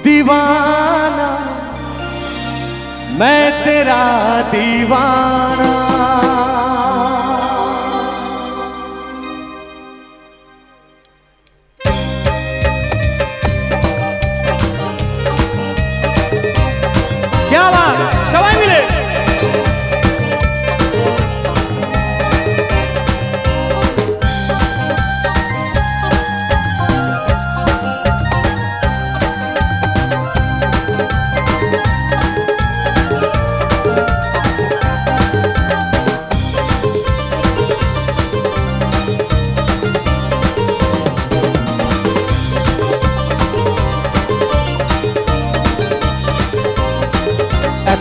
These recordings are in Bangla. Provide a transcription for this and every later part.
दीवाना मैं तेरा दीवाना। क्या बात, सबाई मिले।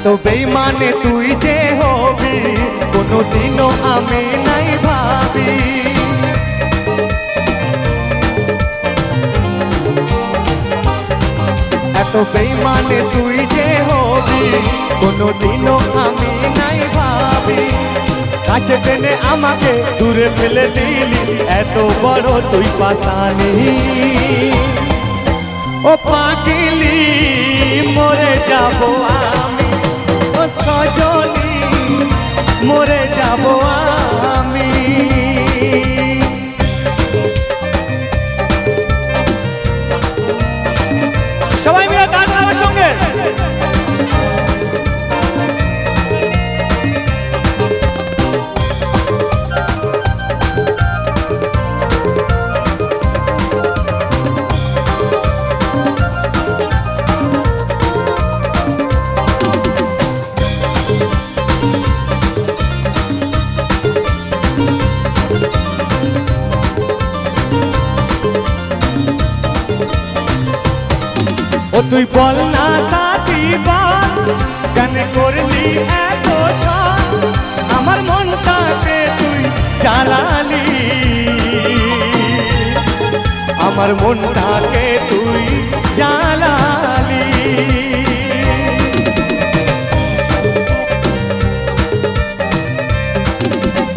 तो बेईमाने तुई जे होबी कोनो दिनो आमी नाई भाबी। तो बेईमाने तुई जे होबी कोनो दिनो आमी नाई भाबी। काছে টেনে আমাকে দূরে ফেলে দিলি এত বড় তুই পাশানি। ও পাগলি মরে যাব আমি, সজনী মরে যাব আমি। সবাই মিলে তাল আমার সঙ্গে। ও তুই বল না সাথী বল কেন করলি এত ছল, আমার মনটাকে তুই জ্বালালি, আমার মনটাকে তুই জ্বালালি।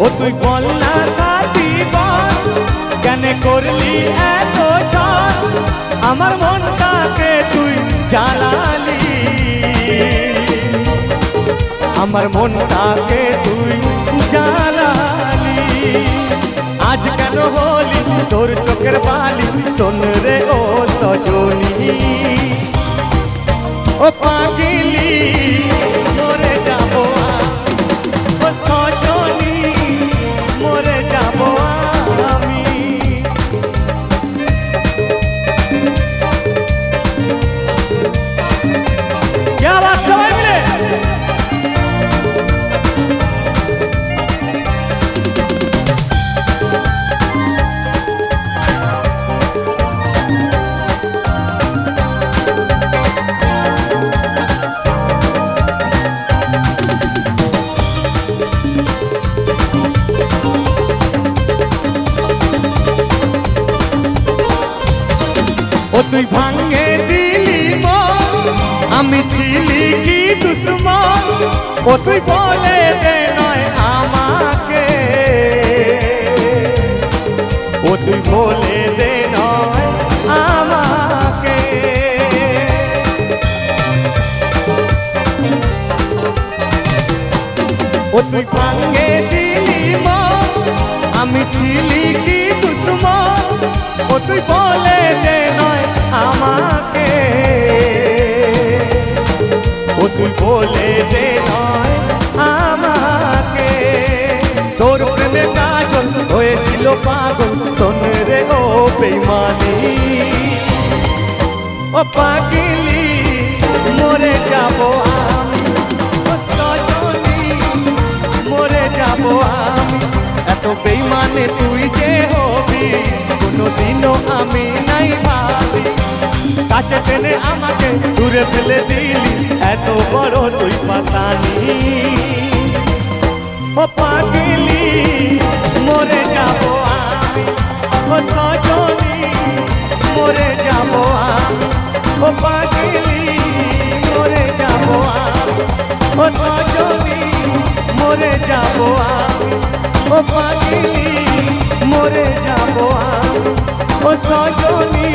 ও তুই বল না সাথী বল কেন করলি এত ছল, আমার মনটাকে তুই জ্বালালি, আমার মনটাকে তুই জ্বালালি। আজ কেন হলি তোর চোখের বালি, শোন রে ও সজনী। ও পাগলি মরে যাব ও সজনী মরে যাব আমি। क्या बात, सबाई मिले। ও তুই ভাঙে দিলি মন, আমি ছিলি কি দুশ্মন। ও তুই বলে দে নয় আমাকে, ও তুই বলে দে নয় আমাকে। ও তুই ভাঙে দিলি মন, আমি ছিলি কি দুশ্মন। ও তুই বলে দে নয় আমাকে, ও তুই বলে দে নয় আমাকে। তোর প্রেমে কাজল হয়েছিল পাগল, শোন রে ও বেঈমানি। ও পাগলি মরে যাব আমি, ও সজনী মরে যাব আমি। এত বেঈমানে তুই যে হবি কোনো দিনও আমি নাই ভাবি। কাছে টেনে আমাকে দূরে ফেলে দিলি এত বড় তুই পাশানি। ও পাগলি মরে যাব আমি, ও সজনী মরে যাব আমি। ও পাগলি মরে যাব আমি, ও সজনী মরে যাব আমি। ও পাগলি মরে যাব আমি, ও সজনী